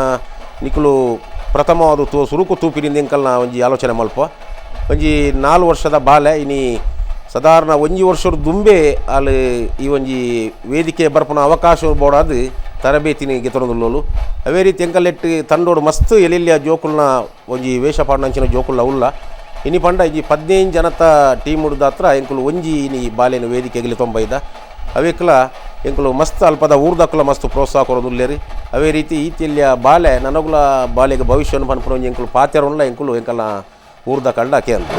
ನಿಕುಲು ಪ್ರಥಮವಾದ ಸುರುಕು ತೂಪಿನಿಂದ ಎಂಕಲ್ನ ಒಂಜಿ ಆಲೋಚನೆ ಮಲ್ಪ ಒಂಜಿ 4 ವರ್ಷದ ಬಾಲೆ ಇನಿ ಸಾಧಾರಣ 1 ವರ್ಷದ ದುಂಬೆ ಅಲ್ಲಿ ಈ ಒಂಜಿ ವೇದಿಕೆ ಬರ್ಪುನ ಅವಕಾಶ ಬೋಡಾದು ತರಬೇತಿನಿ ಗೆತರೊಂದುಲ್ಲೋಲು ಅವೇ ರೀತಿ ಎಂಕಲ್ಲೆಟ್ಟು ತಂಡೋಡು ಮಸ್ತ್ ಎಲೆಲ್ಯ ಜೋಕುಲ್ನ ಒಂಜಿ ವೇಷಪಾಡನಂಚಿನ ಜೋಕುಲ್ನ ಉಲ್ಲ ಇನಿ ಪಂಡ ಈ 15 ಜನತ ಟೀಮ್ ಉಡ್ದ ಹತ್ರ ಎಂಕುಲು ಒಂಜಿ ಇನಿ ಬಾಲೆನ ವೇದಿಕೆಗೆ ತೊಂಬೈದ ಅವೇಕಲ ಎಂಕುಲು ಮಸ್ತ್ ಅಲ್ಪದ ಊರ್ದಕ್ಕಲ ಮಸ್ತ್ ಪ್ರೋತ್ಸಾಹ ಕೊರೋದುಲ್ಲೇರಿ ಅವೇ ರೀತಿ ಈತಿಲ್ಯ ಬಾಲೆ ನನಗುಲ ಬಾಲೆಗೆ ಭವಿಷ್ಯವನ್ನು ಪನ್ಪುನ ಒಂಜಿ ಎಂಕುಲು ಪಾತ್ಯರೊನ್ಲ ಎಂಕುಲು ಎಂಕಲ್ನ ಊರ್ದ ಕಂಡ ಕೇಂದ್ರ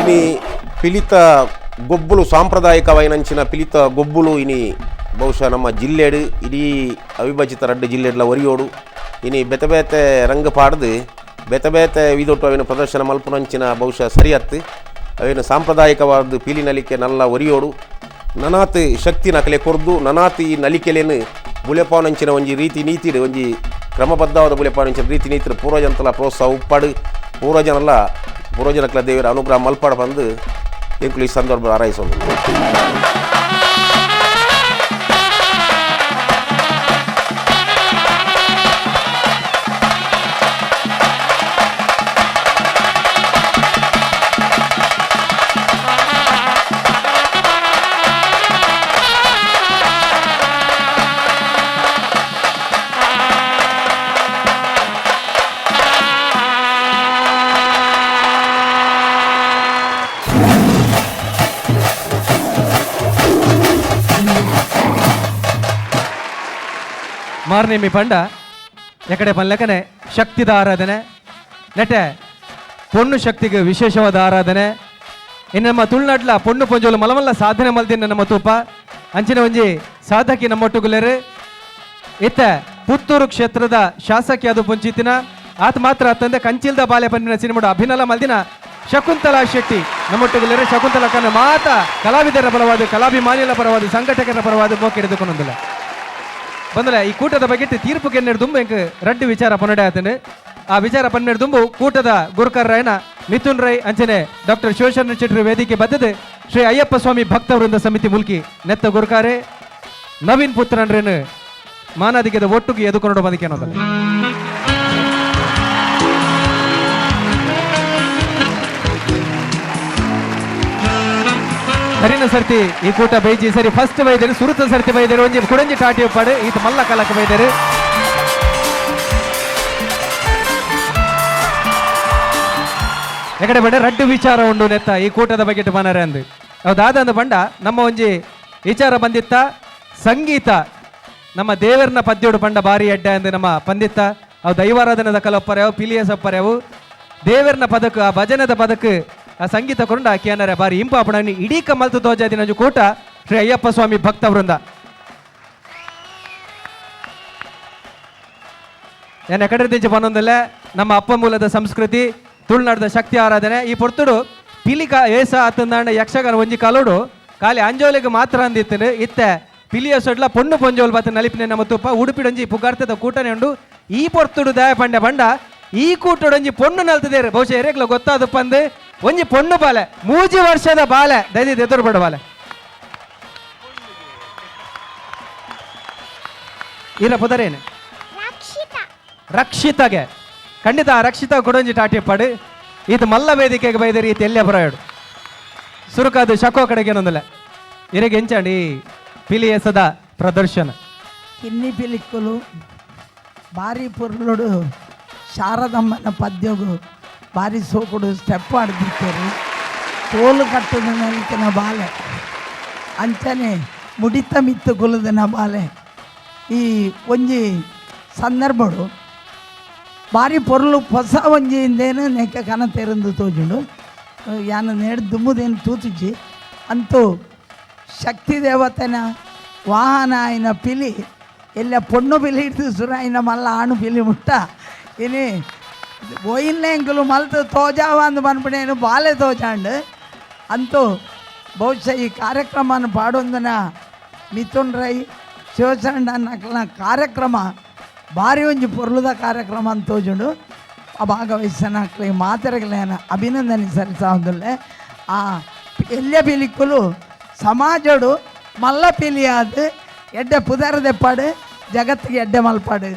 ಇನಿ ಪಿಲಿತ ಗೊಬ್ಬುಲು ಸಾಂಪ್ರದಾಯಿಕವಾಯಿನಂಚಿನ ಪಿಲಿತ ಗೊಬ್ಬುಲು ಇನಿ ಬಹುಶಃ ನಮ್ಮ ಜಿಲ್ಲೆಡು ಇಡೀ ಅವಿಭಜಿತ ರಡ್ಡು ಜಿಲ್ಲೆಡ್ಲ ಒರಿಯೋಡು ಇನಿ ಬೆತೆ ಬೇತೆ ರಂಗ ಪಾಡ್ದು ಬೇತೆ ಬೇತೆ ವಿದೊಟ್ಟು ಅವಿನ ಪ್ರದರ್ಶನ ಮಲ್ಪುನಂಚಿನ ಬಹುಶಃ ಸರಿಯತ್ತು ಅವಿನ ಸಾಂಪ್ರದಾಯಿಕವಾದ ಪಿಲಿ ನಲಿಕೆ ನಲ್ಲ ಒರಿಯೋಡು ನನಾತ್ ಶಕ್ತಿ ನಕಲೆ ಕೊರ್ದು ನನಾತ್ ಈ ನಲಿಕೆಲೇನು ಬುಲೆಪಾನಂಚಿನ ಒಂಜಿ ರೀತಿ ನೀತಿಡು ಒಂಜಿ ಕ್ರಮಬದ್ಧವಾದ ಬುಲೆಪಾನಂಚಿನ ರೀತಿ ನೀತಿಡು ಪೂರ್ವಜಂತಲ ಪ್ರೋತ್ಸಾಹ ಉಪ್ಪಾಡು ಪೂರ್ವಜನಕ್ಲ ದೇವರ ಅನುಗ್ರಹ ಮಲ್ಪಾಡ ಬಂದು ಎಂಕ್ಲು ಈ ಸಂದರ್ಭ ಹಾರೈಸೋದು. ಮಾರನೇ ಮಿ ಪಂಡ ಎಕಡೆ ಪನ್ಲೆಕ್ಕನೆ ಶಕ್ತಿದ ಆರಾಧನೆ ನೆಟೆ ಪೊಣ್ಣು ಶಕ್ತಿಗೆ ವಿಶೇಷವಾದ ಆರಾಧನೆ ಇನ್ನು ನಮ್ಮ ತುಳುನಾಡ್ಲ ಪೊಣ್ಣು ಪೊಂಜೋಲು ಮಲಮಲ್ಲ ಸಾಧನೆ ಮಲ್ದಿನ ನಮ್ಮ ತೂಪ ಅಂಚಿನ ಒಂಜಿ ಸಾಧಕಿ ನಮ್ಮೊಟ್ಟುಗುಲೇರು ಇತ್ತ ಪುತ್ತೂರು ಕ್ಷೇತ್ರದ ಶಾಸಕಿ ಅದು ಪುಂಚಿತಿನ ಆತ ಮಾತ್ರ ಅತ್ತಂದೆ ಕಂಚಿಲ್ದ ಬಾಲೆ ಪನ್ನಿನ ಸಿನಿಮಾಡು ಅಭಿನಲ ಮಲ್ದಿನ ಶಕುಂತಲಾ ಶೆಟ್ಟಿ ನಮ್ಮೊಟ್ಟುಗುಲೇರು ಶಕುಂತಲಾ ಕನ್ನ ಮಾತ ಕಲಾವಿದರ ಪರವಾದ ಕಲಾಭಿಮಾನಿಗಳ ಪರವಾದ ಸಂಘಟಕರ ಪರವಾದ ಮೋಕೆ ಹಿಡಿದುಕೊಂಡೊಂದಿಲ್ಲ ಬಂದಲೆ ಈ ಕೂಟದ ಬಗ್ಗೆ ತೀರ್ಪು ಕೆನ್ನೆಡು ದುಂಬು ಎಂಕ್ ರಡ್ಡು ವಿಚಾರ ಪನ್ನಡೆ ಆತಂಡು ಆ ವಿಚಾರ ಪನ್ನೆಡು ದುಂಬು ಕೂಟದ ಗುರುಕರ್ರಾಯನ ಮಿಥುನ್ ರೈ ಅಂಚನೆ ಡಾಕ್ಟರ್ ಶಿವಶರಣ ಚೆಟ್ರಿ ವೇದಿಕೆ ಬದ್ದದು ಶ್ರೀ ಅಯ್ಯಪ್ಪ ಸ್ವಾಮಿ ಭಕ್ತ ವೃಂದ ಸಮಿತಿ ಮುಲ್ಕಿ ನೆತ್ತ ಗುರುಕಾರೆ ನವೀನ್ ಪುತ್ರನ್ರೇನು ಮಾನಾದಿಗೆದ ಒಟ್ಟುಗೆ ಎದುಕೊಂಡು ಬಂದಿಕೆ ಅನ್ನೋದಲ್ಲ ಸರಿನ ಸರ್ತಿ ಈ ಕೂಟ ಬೈಜಿ ಸರಿ ಫಸ್ಟ್ ಬೈದರು ಸುರುತ ಸರ್ತಿ ಬೈದರು ಒಂಜಿ ಕುಡಂಜಿ ಟಾಟಿ ಪಾಡು ಈತ ಮಲ್ಲ ಕಾಲಕ್ಕೆ ಬೈದರು ಎಕಡೆ ಬಂಡ ರಡ್ಡು ವಿಚಾರ ಉಂಡು ನೆತ್ತ ಈ ಕೂಟದ ಬಗ್ಗೆ ಮನರೆ ಅಂದು ಹೌದಾದ ಅಂದು ಬಂಡ ನಮ್ಮ ಒಂಜಿ ವಿಚಾರ ಬಂದಿತ್ತ ಸಂಗೀತ ನಮ್ಮ ದೇವರನ ಪದ್ಯೋಡು ಬಂಡ ಬಾರಿ ಎಡ್ಡೆ ಅಂದು ನಮ್ಮ ಪಂದಿತ್ತ ಅವು ದೈವಾರಾಧನದ ಕಲೊಪ್ಪರ್ಯಾವು ಪಿಲಿಯಸ್ ಒಪ್ಪರ್ಯಾವು ದೇವರನ ಪದಕ ಆ ಭಜನದ ಪದಕ ಆ ಸಂಗೀತ ಕೊಂಡ ಕೇನರೆ ಬಾರಿ ಇಂಪಾಪಣ ಇಡೀ ಕಮಲ್ತು ತೋಜಾದಿನ ಕೂಟ ಶ್ರೀ ಅಯ್ಯಪ್ಪ ಸ್ವಾಮಿ ಭಕ್ತ ವೃಂದ ಏನ ಕಡೆ ದಿಂಚ ಬಂದೊಂದಲ್ಲ ನಮ್ಮ ಅಪ್ಪ ಮೂಲದ ಸಂಸ್ಕೃತಿ ತುಳುನಾಡದ ಶಕ್ತಿ ಆರಾಧನೆ ಈ ಪೊರ್ತುಡು ಪಿಲಿಕ ಏಸ ಆತಂದಾಂಡ ಯಕ್ಷಗಾನ ಒಂಜಿ ಕಾಲೋಡು ಖಾಲಿ ಅಂಜೋಲಿಗೆ ಮಾತ್ರ ಅಂದಿತ್ತು ಇತ್ತೆ ಪಿಲಿಯ ಸೊಡ್ಲ ಪೊಣ್ಣು ಪೊಂಜೋಲ್ ಬತ್ತ ನಲಿಪಿನ ನಮ್ಮ ತುಪ್ಪ ಉಡುಪಿಡೊಂಜಿ ಪುಗಾರ್ತದ ಕೂಟನೆ ಉಂಡು ಈ ಪೊರ್ತುಡು ದಯ ಪಂಡ ಬಂಡ ಈ ಕೂಟೊಡೊಂಜಿ ಪೊಣ್ಣು ನಲ್ತದೇರು ಬಹುಶಃ ಎರೆಗ್ಲ ಗೊತ್ತಾದಪ್ಪ ಅಂದು ಒಂಜಿ ಪೊಣ್ಣು ಬಾಲೆ 3 ವರ್ಷದ ಬಾಲೆ ದೈದಿದ ಎದುರು ಬಡ ಬಾಲೆ ಇರ ಪುದರೇನು ರಕ್ಷಿತಗೆ ಖಂಡಿತ ರಕ್ಷಿತ ಕೊಡೊಂಜಿ ಟಾಟಿ ಪಡು ಇದು ಮಲ್ಲ ವೇದಿಕೆಗೆ ಬೈದರಿ ಈತ ಎಲ್ಲೇ ಬರೋಡು ಸುರುಕಾದು ಶಕೋ ಕಡೆಗೆ ಏನೊಂದಲ್ಲ ಇರಗೆ ಎಂಚಾಂಡಿ ಪಿಲಿಯಸದ ಪ್ರದರ್ಶನ ಕಿನ್ನಿ ಪಿಲಿಕ್ಕುಲು ಭಾರಿ ಪುರ್ಲುಡು ಶಾರದಮ್ಮನ ಪದ್ಯಗು ಭಾರಿ ಸೋಕುಡು ಸ್ಟೆಪ್ ಆಡ್ದಿರ್ತೇರು ತೋಲು ಕಟ್ಟದ ನಲಿಕಿನ ಬಾಲೆ ಅಂಚನೆ ಮುಡಿತ ಮಿತ್ತು ಕುಲದಿನ ಬಾಲೆ ಈ ಒಂಜಿ ಸಂದರ್ಭಡು ಭಾರಿ ಪೊರ್ಲು ಹೊಸ ಒಂಜಿಯಿಂದೇನು ನೆಕ್ಕ ಕನ ತೆರಂದು ತೋಜುಂಡು ಯಾನ ನೇಡು ದುಮ್ಮುದೇನು ತೂತುಜಿ ಅಂತೂ ಶಕ್ತಿ ದೇವತೆನ ವಾಹನ ಆಯ್ನ ಪಿಲಿ ಎಲ್ಲ ಪೊಣ್ಣು ಪಿಲಿ ಹಿಡಿದು ಸುರ ಆಯ್ನ ಮಲ್ಲ ಆಣು ಪಿಲಿ ಮುಟ್ಟ ಇನಿ ಒಯ್ಲೆ ಎಂಕುಲು ಮಲ್ತು ತೋಜಾವ ಅಂದು ಬಂದ್ಬಿಡೇನು ಬಾಲೆ ತೋಜಾಂಡು ಅಂತೂ ಬಹುಶಃ ಈ ಕಾರ್ಯಕ್ರಮನ ಪಾಡೊಂದನ ಮಿಥುನ್ ರೈ ಶಿವಶರಣ ನಕಲ್ನ ಕಾರ್ಯಕ್ರಮ ಭಾರಿ ಒಂಜಿ ಪೊರ್ಲುದ ಕಾರ್ಯಕ್ರಮ ಅಂತ ತೋಜುಂಡು ಆ ಭಾಗವಹಿಸನಕ್ಲೆ ಮಾತೆರೆಗಳೇನ ಅಭಿನಂದನೆ ಸಲ್ಲಿಸೋದಿಲ್ಲ ಆ ಎಲ್ಯ ಪಿಲಿಕ್ಕುಲು ಸಮಾಜಡು ಮಲ್ಲ ಪಿಲಿಯಾದ ಎಡ್ಡೆ ಪುದರದೆಪ್ಪಾಡು ಜಗತ್ತಿಗೆ ಎಡ್ಡೆ ಮಲ್ಪಾಡು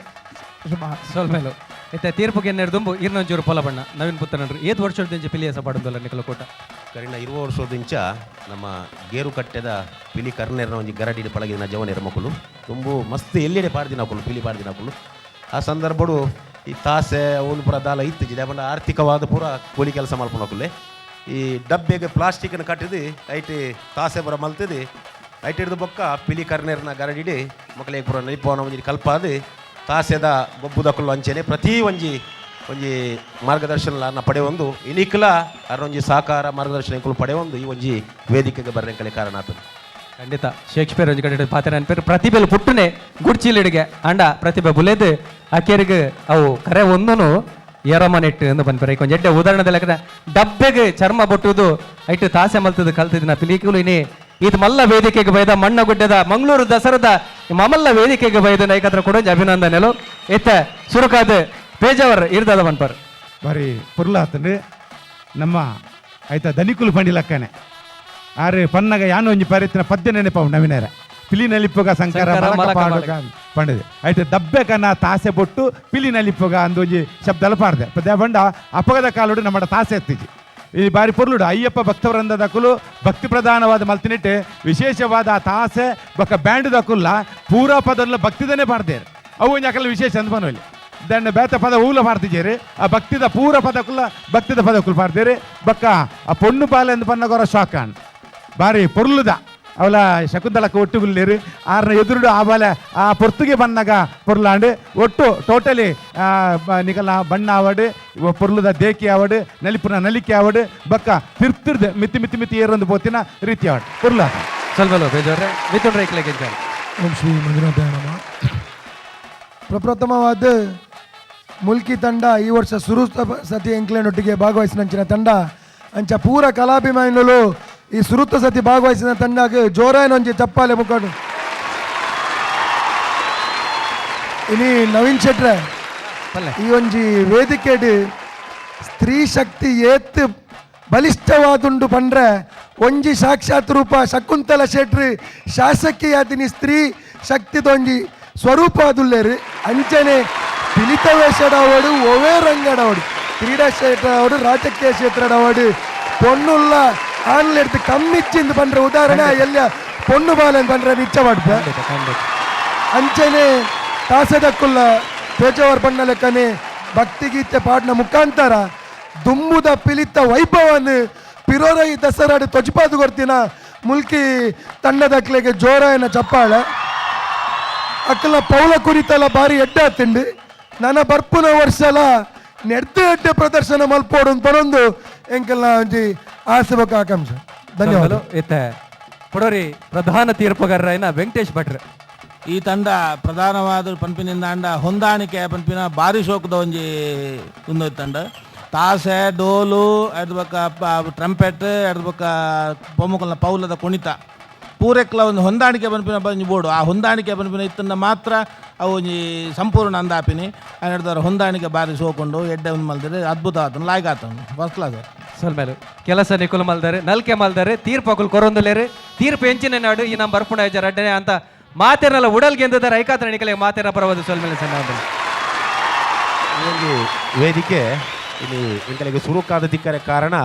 ಸೊಲ್ಮೇಲು ಇತ್ತೆ ತೀರ್ಪುಗೆ ದುಂಬು ಇನ್ನೊಂಚೂರು ಪೊಲ ಬಣ್ಣ ನವೀನ್ ಪುತ್ರನರು ಏತ್ ವರ್ಷದಿಂದ ಪಿಲಿಯಸ ಪಾಡುದಲ್ಲ ನಿಖಲ ಕೋಟ ಕರಿನ 20 ವರ್ಷದಿಂದ ನಮ್ಮ ಗೇರು ಕಟ್ಟೆದ ಪಿಲಿ ಕರ್ನೆರ್ನ ಒಂಜಿ ಗರಡಿನ ಪಳಗಿನ ಜವನೇರ ಮಕ್ಕಳು ತುಂಬು ಮಸ್ತ್ ಎಲ್ಲೆಡೆ ಪಾಡ್ದಿನ ಹಾಕಲು ಪಿಲಿ ಪಾಡ್ದಿನ ಹಾಕಲು ಆ ಸಂದರ್ಭಡು ಈ ತಾಸೆ ಒಂದು ಪುರ ದಾಲ ಇತ್ತು ಬಂಡ ಆರ್ಥಿಕವಾದ ಪೂರ ಕೂಲಿ ಕೆಲಸ ಮಾಡ್ಕೊಂಡು ಹಾಕಲೆ ಈ ಡಬ್ಬೆಗೆ ಪ್ಲಾಸ್ಟಿಕ್ನ ಕಟ್ಟಿದು ಐಟಿ ತಾಸೆ ಪುರ ಮಲ್ತದೆ ಐಟಿ ಹಿಡಿದು ಬೊಕ್ಕ ಪಿಲಿ ಕರ್ನೆರ್ನ ಗರಡಿಡಿ ಮಕ್ಕಳಿಗೆ ಪುರ ನೈಪವನ ಒಂಜಿ ಕಲ್ಪಾದು ತಾಸೆದ ಗೊಬ್ಬುದಕ್ಕಲು ಅಂಚೆನೆ ಪ್ರತಿ ಒಂಜಿ ಒಂಜಿ ಮಾರ್ಗದರ್ಶನ ಪಡೆಯೊಂದು ಇನಿಕ್ಲ ಅರೊಂಜಿ ಸಹಕಾರ ಮಾರ್ಗದರ್ಶನ ಇಂಕುಲು ಪಡೆಯೊಂದು ಈ ಒಂಜಿ ವೇದಿಕೆಗೆ ಬರ್ರೆಂಕಲೆ ಕಾರಣ ಆತನು. ಖಂಡಿತ ಶೇಕ್ಸ್ಪಿಯರ್ ಒಂಜಿ ಕಡೆ ಪಾತ್ರ ಅನ್ಪೇರು ಪ್ರತಿಭೆಲು ಪುಟ್ಟನೆ ಗುಡ್ಚಿಲಿಡಿಗೆ ಅಂಡ ಪ್ರತಿಭೆ ಬುಲೆದು ಆಕೆರಿಗೆ ಅವು ಕರೆ ಒಂದನು ಎರಮನೆಟ್ಟು ಎಂದು ಬಂದ್ಪೇರು ಈಗ ಎಡ್ಡೆ ಉದಾಹರಣೆ ಲೆಕ್ಕದ ಡಬ್ಬೆಗೆ ಚರ್ಮ ಬೊಟ್ಟುದು ಐಟು ತಾಸೆ ಮಲ್ತದ ಕಲ್ತಿದ್ದ ಪಿಲಿಕುಲು ಇನಿ ಇದು ಮಲ್ಲ ವೇದಿಕೆಗೆ ಬೈದ ಮಣ್ಣಗುಡ್ಡದ ಮಂಗಳೂರು ದಸರದ ಮಮಲ್ಲ ವೇದಿಕೆಗೆ ಬೈದ ನೈಕತ್ರ ಕೂಡ ಅಭಿನಂದನೆಲು ಎತ್ತ ಸುರುಕಾದ ಪೇಜವರ್ ಇರ್ದದ ಬನ್ಪರ್ ಬಾರಿ ಪುರ್ಲಾತಂಡು ನಮ್ಮ ಆಯ್ತಾ ಧನಿಕುಲು ಪಂಡಿಲಕ್ಕನೆ ಆರು ಪನ್ನಗ ಯಾನು ಒಂಜಿ ಪರಿತಿನ ಪದ್ಯ ನೆನಪವು ನವಿನೇರ ಪಿಲಿನಲಿಪ್ಪುಗ ಸಂಕರ ಪಂಡದು ಆಯ್ತು ದಬ್ಬೆಕನ ತಾಸೆ ಬೊಟ್ಟು ಪಿಲಿನಲಿಪ್ಪುಗ ಅಂದೊಂಜಿ ಶಬ್ದಲ ಪಾಡ್ದೆ ಪದ್ಯ ಬಂಡ ಅಪಗದ ಕಾಲುಡು ನಮ್ಮ ತಾಸೆ ಎತ್ತಿಜಿ ಈ ಬಾರಿ ಪೊರ್ಲುಡು ಅಯ್ಯಪ್ಪ ಭಕ್ತವೃಂದದಕುಲು ಭಕ್ತಿ ಪ್ರಧಾನವಾದ ಮಲ್ತಿನಿಟ್ಟೆ ವಿಶೇಷವಾದ ಆ ತಾಸೆ ಬೊಕ್ಕ ಬ್ಯಾಂಡ್ದಕುಲ್ಲ ಪೂರಾ ಪದಲ್ಲ ಭಕ್ತಿದನೇ ಪಾಡ್ದೇರು ಅವು ಒಂಜಿ ಅಕಲ್ ವಿಶೇಷ ಅಂತ ಬನ್ನಲ್ಲಿ ದಂಡ ಬೇತ ಪದ ಊಲ ಪಾಡ್ತಿಜೇರಿ ಆ ಭಕ್ತಿದ ಪೂರ ಪದಕುಲ್ಲ ಭಕ್ತಿದ ಪದಕುಲ್ ಪಾಡ್ದೇರಿ ಬೊಕ್ಕ ಆ ಪೊಣ್ಣು ಪಾಲೆ ಎಂದು ಪನ್ನಗೊರ ಶಾಕಾನ್ ಬಾರಿ ಪೊರ್ಲುದ ಅವಳ ಶಕುಂತಲಕ್ಕೆ ಒಟ್ಟುಗುಲ್ಲೇರು ಆರ್ನ ಎದುರುಡು ಆ ಬಾಲೆ ಆ ಪೊರ್ತುಗೆ ಬನ್ನಗ ಪೊರ್ಲಾಂಡು ಒಟ್ಟು ಟೋಟಲಿ ನಿಕಲ ಬಣ್ಣ ಆವಡು ಪೊರ್ಲುದ ದೇಕಿ ಆವಡು ನಲಿಪುನ ನಲಿಕೆ ಆವಡು ಬಕ್ಕ ತಿರ್ತಿರ್ದು ಮಿತಿ ಮಿತಿ ಮಿತಿ ಏರೊಂದು ಪೋತಿನ ರೀತಿ ಆವಡು ಪೊರ್ಲ ಸ್ವಲ್ಪ ಬೇಜಾರೆ ಮಿಥುನ್ ರೈಕ್ಲೆಗೆ ಓಂ ಶ್ರೀ ಮಂಜುನಾಥಾಯ ನಮಃ. ಪ್ರಪ್ರಥಮವಾದ ಮುಲ್ಕಿ ತಂಡ ಈ ವರ್ಷ ಸತಿ ಎಂಕ್ಲೆನೊಟ್ಟಿಗೆ ಭಾಗವಹಿಸಿನ ತಂಡ ಅಂಚ ಪೂರ ಕಲಾಭಿಮಾನಿಗಳು ಈ ಸುರುತ್ತ ಸತಿ ಭಾಗವಹಿಸಿದ ತಂಡಕ್ಕೆ ಜೋರಾಯನ ಒಂಜಿ ಚಪ್ಪಾಲೆ ಮುಖಂಡು ಇನಿ ನವೀನ್ ಶೆಟ್ರೆ ಈ ಒಂಜಿ ವೇದಿಕೆಡ್ ಸ್ತ್ರೀ ಶಕ್ತಿ ಏತ್ ಬಲಿಷ್ಠವಾದುಂಡು ಪಂಡ್ರೆ ಒಂಜಿ ಸಾಕ್ಷಾತ್ ರೂಪ ಶಕುಂತಲ ಶೆಟ್ರಿ ಶಾಸಕಿಯಾದಿನಿ ಸ್ತ್ರೀ ಶಕ್ತಿದೊಂಜಿ ಸ್ವರೂಪ ಅದುಲ್ಲೇರು ಅಂಚನೆ ಪಿಲಿತ ವೇಷಡವಡು ಒವೇ ರಂಗಡವಡು ಕ್ರೀಡಾ ಕ್ಷೇತ್ರವಡು ರಾಜಕೀಯ ಕ್ಷೇತ್ರಡವಡು ಪೊನ್ನುಲ್ಲ ಆನ್ಲ ಎಡ್ದು ಕಮ್ಮಿಚ್ಚಿಂದು ಪಂಡ್ರೆ ಉದಾಹರಣೆ ಎಲ್ಲ ಪೊಣ್ಣು ಬಾಲೆನ್ ಪಂಡ್ರೆ ನಿಚ್ಚ ಮಾಡ್ದೆ ಅಂಚನೆ ತಾಸದಕ್ಕುಲ್ಲ ಪೇಜವರ್ ಪಣ್ಣ ಲೆಕ್ಕನೆ ಭಕ್ತಿಗೀತೆ ಪಾಡ್ನ ಮುಖಾಂತರ ದುಂಬುದ ಪಿಲಿತ ವೈಭವವನ್ನು ಪಿರೋರೈ ದಸರಾಡು ತೊಜಪಾದು ಕೊಡ್ತೀನ ಮುಲ್ಕಿ ತಂಡದಕ್ಲೆಗೆ ಜೋರಾಯನ ಚಪ್ಪಾಳೆ ಅಕ್ಕಲ ಪೌಲ ಕುರಿತಲ ಬಾರಿ ಎಡ್ಡೆ ಹತ್ತಿಂಡು ನನ್ನ ಬರ್ಪುನ ವರ್ಷಲ ನೆಡ್ದೆ ಎಡ್ಡೆ ಪ್ರದರ್ಶನ ಮಲ್ಪೋಡು ಪರೊಂದು ಎಂಕಲ್ನ ಒಂಜಿ ಆಸೆ ಬೊಕ್ಕ ಆಕಾಂಕ್ಷ. ಧನ್ಯವಾದ. ಇತ್ತೆ ಪುಡೋರಿ ಪ್ರಧಾನ ತೀರ್ಪುಗಾರರಾಯನ ವೆಂಕಟೇಶ್ ಭಟ್ರು ಈ ತಂಡ ಪ್ರಧಾನವಾದ ಪಂಪಿನಿಂದ ಅಂಡ ಹೊಂದಾಣಿಕೆ ಪಂಪಿನ ಭಾರಿ ಶೋಕದ ಒಂಜಿ ಒಂದು ತಂಡ ತಾಸೆ ಡೋಲು ಅದ್ರ ಬಕ್ಕ ಟ್ರಂಪೆಟ್ ಅದ್ರ ಬಕ್ಕ ಬೊಮ್ಮಕಲ್ನ ಪೌಲದ ಕುಣಿತ ಪೂರೆಕ್ಲ ಒಂದು ಹೊಂದಾಣಿಕೆ ಪಂಪಿನ ಬಂಜಿ ಬೋರ್ಡು ಆ ಹೊಂದಾಣಿಕೆ ಪಂಪಿನ ಇತ್ತನ್ನ ಮಾತ್ರ ಅವು ಒಂಜಿ ಸಂಪೂರ್ಣ ಅಂದಾಪಿನಿ ಹಿಡ್ದಾರ ಹೊಂದಾಣಿಕೆ ಬಾರಿ ಸೋಕೊಂಡು ಎಡ್ಡೆ ಒಂದು ಮಲ್ದರೆ ಅದ್ಭುತ ಆತನು ಲಾಯ್ಕ್ ಆತನು ಫಸ್ಟ್ ಕ್ಲಾಸ್ ಸಲ್ಮೇಲು ಕೆಲಸ ನಿಕುಲು ಮಲ್ದಾರೆ ನಲ್ಕೆ ಮಲ್ದಾರೆ ತೀರ್ಪು ಅಕುಲ್ ಕೊರೊಂದುಲೇರು ತೀರ್ಪು ಎಂಚಿನ ನಾಡು ಈ ನಮ್ಮ ಬರ್ಪುಣ ಹೆಜ್ಜೆ ಅಡ್ಡನೆ ಅಂತ ಮಾತೇನಲ್ಲ ಉಡಲ್ಗೆ ಎಂದಿದ್ದಾರೆ ಐಕಾತ್ರ ನಿಕಲೆ ಮಾತೇನ ಪರವಾದ ಸಲ್ಮೇಲೆ ಸಣ್ಣ ಒಂದು ವೇದಿಕೆ ಇಲ್ಲಿ ಇಂಕಲಿಗೆ ಸುರುಕಾದ ದಿಕ್ಕರೆ ಕಾರಣ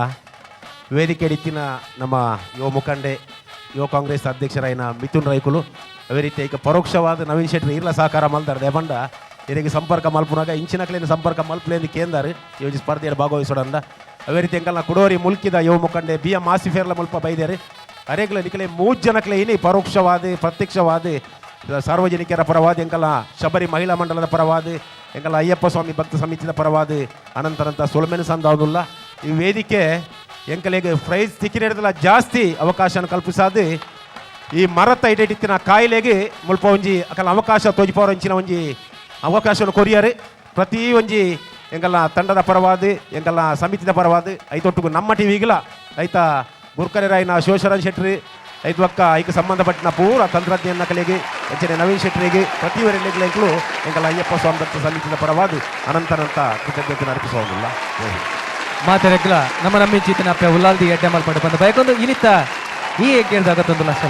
ವೇದಿಕೆ ಎಡಿತಿನ ನಮ್ಮ ಯುವ ಮುಖಂಡೆ ಯುವ ಕಾಂಗ್ರೆಸ್ ಅಧ್ಯಕ್ಷರಾಯಿನ ಮಿಥುನ್ ರೈಕುಲು ಅದೇ ರೀತಿ ಈಗ ಪರೋಕ್ಷವಾದ ನವೀನ್ ಶೆಟ್ಟಿ ಇರ್ಲ ಸಹಕಾರ ಮಲ್ತಾರೆ ದೇಬಂಡ ಇದಕ್ಕೆ ಸಂಪರ್ಕ ಮಲ್ಪುನಾಗ ಇಂಚಿನಕ್ಲೇನು ಸಂಪರ್ಕ ಮಲ್ಪಲೇಂದು ಕೇಂದಾರು ಈ ಸ್ಪರ್ಧೆಯಲ್ಲಿ ಭಾಗವಹಿಸೋಡಂದ ಅದೇ ರೀತಿ ಎಂಕಲ್ನ ಕುಡೋರಿ ಮುಲ್ಕಿದ ಯುವ ಮುಖಂಡೆ ಬಿ ಎಂ ಆಸಿಫೇರ್ಲ ಮಲ್ಪ ಬೈದಾರೆ ಅರೆಗ್ಲ ನಿಕಲೆ 3 ಜನಕ್ಲೆ ಇನಿ ಪರೋಕ್ಷವಾದ ಪ್ರತ್ಯಕ್ಷವಾದ ಸಾರ್ವಜನಿಕರ ಪರವಾದ ಎಂಕಲ್ಲ ಶಬರಿ ಮಹಿಳಾ ಮಂಡಲದ ಪರವಾದ ಎಂಕಲ್ಲ ಅಯ್ಯಪ್ಪ ಸ್ವಾಮಿ ಭಕ್ತ ಸಮಿತಿದ ಪರವಾದ ಅನಂತರಂತ ಸೊಲಮೆನ್ ಸಂದಾವುದುಲ್ಲ ಈ ವೇದಿಕೆ ಎಂಕಲೆಗೆ ಪ್ರೈಸ್ ತಿಕ್ಕಿನ ಜಾಸ್ತಿ ಅವಕಾಶ ಕಲ್ಪಿಸಾದು ಈ ಮರತ ಇಟ್ಟಿನ ಕಾಯಿಲೆಗೆ ಮುಲ್ಪ ಒಂಜಿ ಅಕಲ ಅವಕಾಶ ತೋಜಿಪವರ ಇಂಚಿನ ಒಂಜಿ ಅವಕಾಶವನ್ನು ಕೊರಿಯರು ಪ್ರತಿ ಒಂಜಿ ಎಂಕಲ್ಲ ತಂಡದ ಪರವಾದ ಎಂಕಲ್ಲ ಸಮಿತಿದ ಪರವಾದ ಐತೊಟ್ಟಿಗೂ ನಮ್ಮ ಟಿವಿಗಿಲ್ಲ ಐತ ಗುರ್ಕರೆರಾಯಿನ ಶಿವಶರಣ್ ಶೆಟ್ಟಿ ಐದು ಒಕ್ಕ ಐಕ ಸಂಬಂಧಪಟ್ಟಿನ ಪೂರ ತಂತ್ರಜ್ಞಾನ ಕಲೆಗೆ ಹೆಚ್ಚಿನ ನವೀನ್ ಶೆಟ್ಟರಿಗೆ ಪ್ರತಿವರೆಗೂ ಎಂಕಲ್ಲ ಅಯ್ಯಪ್ಪ ಸ್ವಾಮಿ ಭಕ್ತ ಸಮಿತಿದ ಪರವಾದ ಅನಂತನಂತ ಕೃತಜ್ಞತೆ ಅರ್ಪಿಸುವುದಿಲ್ಲ ಮಾತೆರೆಗ್ಲ ನಮ್ಮ ನಮ್ಮಿ ಚೀತನ ಅಪ್ಪ ಉಲ್ಲಾಲ್ದಿ ಎಡ್ಡೆ ಮಲ್ಪಟ್ಟು ಬಂದ ಬಯಕೊಂದು ಇನಿತ್ತ ಈ ಕೇಳಿದಾಗತ್ತೊಂದು ಲಕ್ಷ